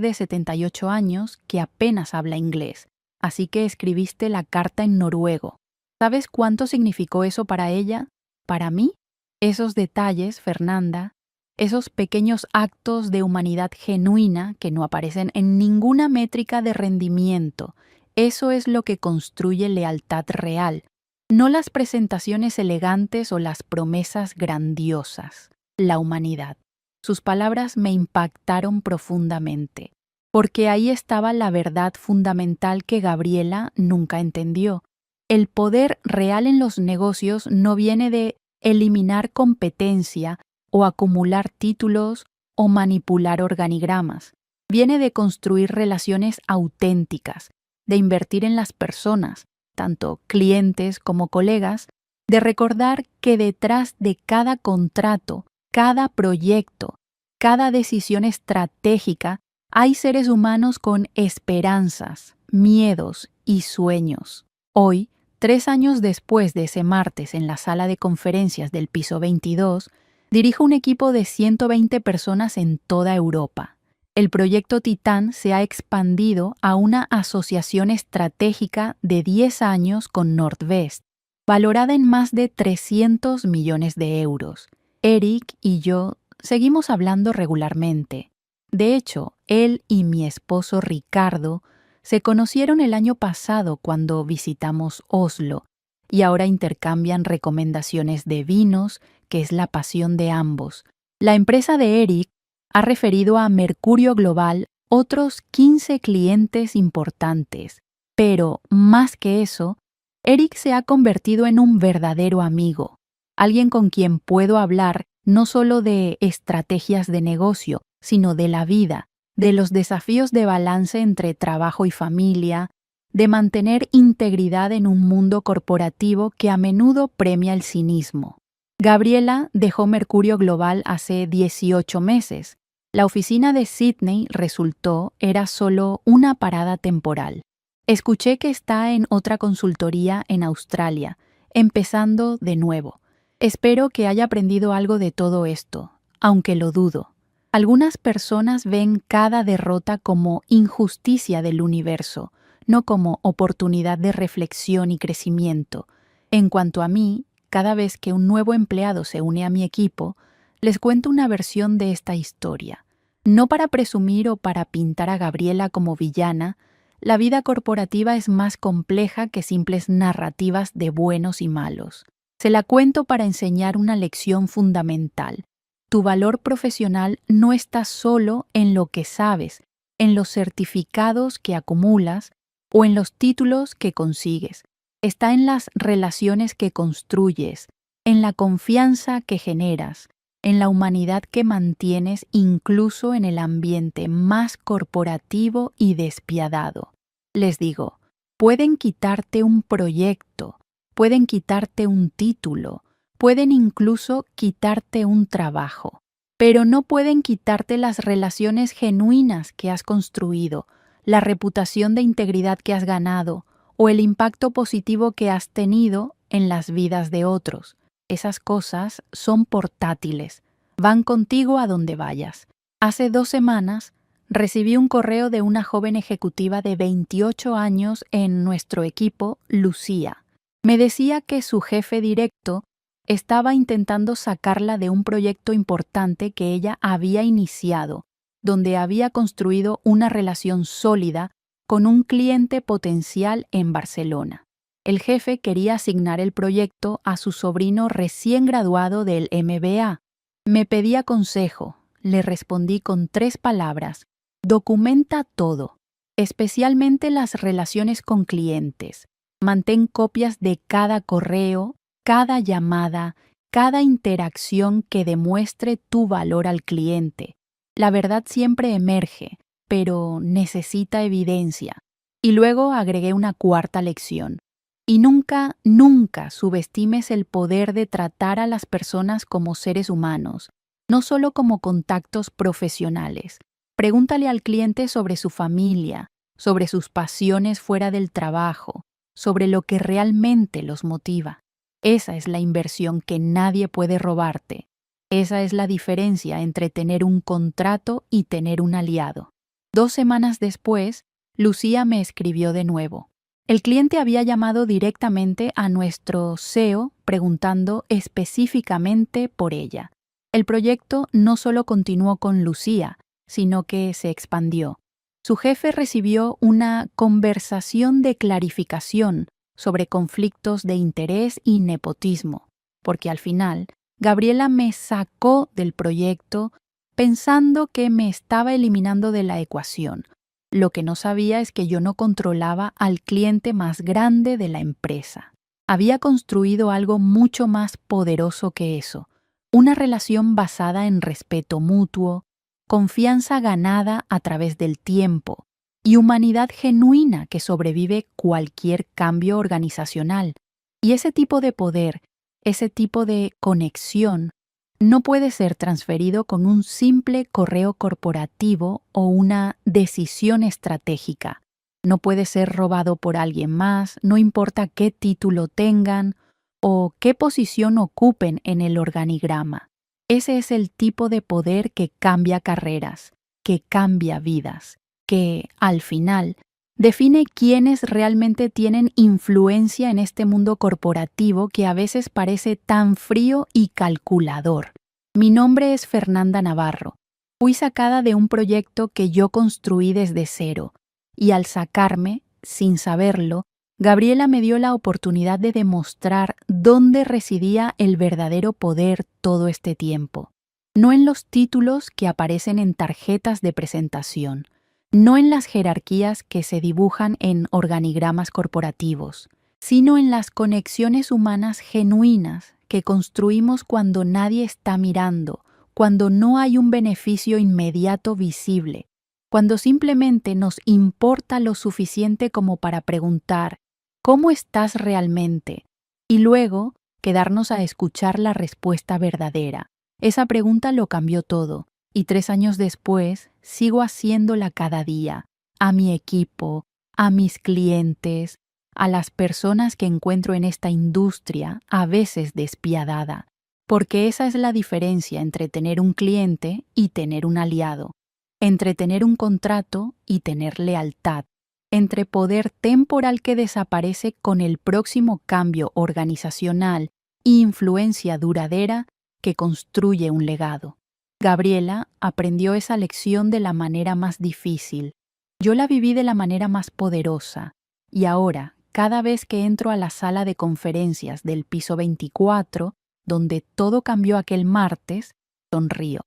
de 78 años que apenas habla inglés, así que escribiste la carta en noruego. ¿Sabes cuánto significó eso para ella? Para mí, esos detalles, Fernanda, esos pequeños actos de humanidad genuina que no aparecen en ninguna métrica de rendimiento, eso es lo que construye lealtad real, no las presentaciones elegantes o las promesas grandiosas, la humanidad. Sus palabras me impactaron profundamente, porque ahí estaba la verdad fundamental que Gabriela nunca entendió. El poder real en los negocios no viene de eliminar competencia o acumular títulos o manipular organigramas. Viene de construir relaciones auténticas, de invertir en las personas, tanto clientes como colegas, de recordar que detrás de cada contrato, cada proyecto, cada decisión estratégica, hay seres humanos con esperanzas, miedos y sueños. Hoy, 3 años después de ese martes en la sala de conferencias del piso 22, dirijo un equipo de 120 personas en toda Europa. El proyecto Titán se ha expandido a una asociación estratégica de 10 años con Nordvest, valorada en más de 300 millones de euros. Eric y yo seguimos hablando regularmente. De hecho, él y mi esposo Ricardo se conocieron el año pasado cuando visitamos Oslo y ahora intercambian recomendaciones de vinos, que es la pasión de ambos. La empresa de Eric ha referido a Mercurio Global otros 15 clientes importantes, pero más que eso, Eric se ha convertido en un verdadero amigo, alguien con quien puedo hablar no solo de estrategias de negocio, sino de la vida, de los desafíos de balance entre trabajo y familia, de mantener integridad en un mundo corporativo que a menudo premia el cinismo. Gabriela dejó Mercurio Global hace 18 meses. La oficina de Sydney era solo una parada temporal. Escuché que está en otra consultoría en Australia, empezando de nuevo. Espero que haya aprendido algo de todo esto, aunque lo dudo. Algunas personas ven cada derrota como injusticia del universo, no como oportunidad de reflexión y crecimiento. En cuanto a mí, cada vez que un nuevo empleado se une a mi equipo, les cuento una versión de esta historia. No para presumir o para pintar a Gabriela como villana, la vida corporativa es más compleja que simples narrativas de buenos y malos. Se la cuento para enseñar una lección fundamental. Tu valor profesional no está solo en lo que sabes, en los certificados que acumulas o en los títulos que consigues. Está en las relaciones que construyes, en la confianza que generas, en la humanidad que mantienes incluso en el ambiente más corporativo y despiadado. Les digo, pueden quitarte un proyecto, pueden quitarte un título, pueden incluso quitarte un trabajo, pero no pueden quitarte las relaciones genuinas que has construido, la reputación de integridad que has ganado o el impacto positivo que has tenido en las vidas de otros. Esas cosas son portátiles, van contigo a donde vayas. Hace 2 semanas recibí un correo de una joven ejecutiva de 28 años en nuestro equipo, Lucía. Me decía que su jefe directo estaba intentando sacarla de un proyecto importante que ella había iniciado, donde había construido una relación sólida con un cliente potencial en Barcelona. El jefe quería asignar el proyecto a su sobrino recién graduado del MBA. Me pedía consejo. Le respondí con 3 palabras. Documenta todo, especialmente las relaciones con clientes. Mantén copias de cada correo, cada llamada, cada interacción que demuestre tu valor al cliente. La verdad siempre emerge, pero necesita evidencia. Y luego agregué una 4ª lección. Y nunca, nunca subestimes el poder de tratar a las personas como seres humanos, no solo como contactos profesionales. Pregúntale al cliente sobre su familia, sobre sus pasiones fuera del trabajo, sobre lo que realmente los motiva. Esa es la inversión que nadie puede robarte. Esa es la diferencia entre tener un contrato y tener un aliado. 2 semanas después, Lucía me escribió de nuevo. El cliente había llamado directamente a nuestro CEO preguntando específicamente por ella. El proyecto no solo continuó con Lucía, sino que se expandió. Su jefe recibió una conversación de clarificación sobre conflictos de interés y nepotismo, porque al final, Gabriela me sacó del proyecto pensando que me estaba eliminando de la ecuación. Lo que no sabía es que yo no controlaba al cliente más grande de la empresa. Había construido algo mucho más poderoso que eso, una relación basada en respeto mutuo, confianza ganada a través del tiempo y humanidad genuina que sobrevive cualquier cambio organizacional. Y ese tipo de poder, ese tipo de conexión, no puede ser transferido con un simple correo corporativo o una decisión estratégica. No puede ser robado por alguien más, no importa qué título tengan o qué posición ocupen en el organigrama. Ese es el tipo de poder que cambia carreras, que cambia vidas, que, al final, define quiénes realmente tienen influencia en este mundo corporativo que a veces parece tan frío y calculador. Mi nombre es Fernanda Navarro. Fui sacada de un proyecto que yo construí desde cero, y al sacarme, sin saberlo, Gabriela me dio la oportunidad de demostrar dónde residía el verdadero poder todo este tiempo. No en los títulos que aparecen en tarjetas de presentación, no en las jerarquías que se dibujan en organigramas corporativos, sino en las conexiones humanas genuinas que construimos cuando nadie está mirando, cuando no hay un beneficio inmediato visible, cuando simplemente nos importa lo suficiente como para preguntar ¿cómo estás realmente? Y luego quedarnos a escuchar la respuesta verdadera. Esa pregunta lo cambió todo, y 3 años después sigo haciéndola cada día, a mi equipo, a mis clientes, a las personas que encuentro en esta industria, a veces despiadada, porque esa es la diferencia entre tener un cliente y tener un aliado, entre tener un contrato y tener lealtad, entre poder temporal que desaparece con el próximo cambio organizacional e influencia duradera que construye un legado. Gabriela aprendió esa lección de la manera más difícil. Yo la viví de la manera más poderosa. Y ahora, cada vez que entro a la sala de conferencias del piso 24, donde todo cambió aquel martes, sonrío,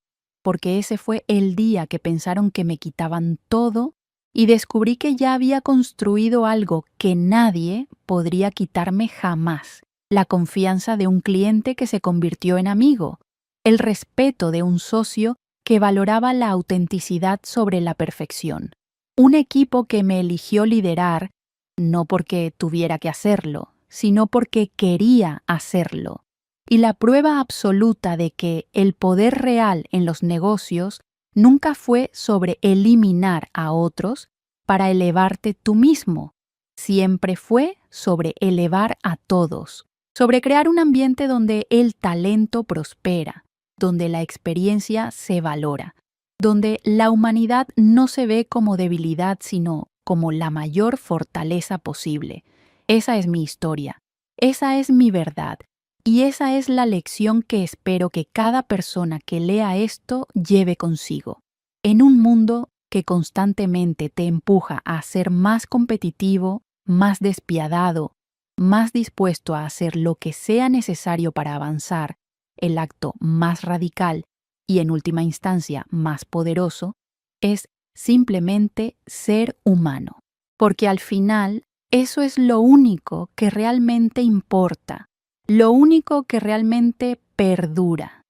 porque ese fue el día que pensaron que me quitaban todo y descubrí que ya había construido algo que nadie podría quitarme jamás: la confianza de un cliente que se convirtió en amigo, el respeto de un socio que valoraba la autenticidad sobre la perfección, un equipo que me eligió liderar, no porque tuviera que hacerlo, sino porque quería hacerlo. Y la prueba absoluta de que el poder real en los negocios nunca fue sobre eliminar a otros para elevarte tú mismo. Siempre fue sobre elevar a todos, sobre crear un ambiente donde el talento prospera, donde la experiencia se valora, donde la humanidad no se ve como debilidad, sino como la mayor fortaleza posible. Esa es mi historia, esa es mi verdad. Y esa es la lección que espero que cada persona que lea esto lleve consigo. En un mundo que constantemente te empuja a ser más competitivo, más despiadado, más dispuesto a hacer lo que sea necesario para avanzar, el acto más radical y en última instancia más poderoso, es simplemente ser humano. Porque al final, eso es lo único que realmente importa. Lo único que realmente perdura.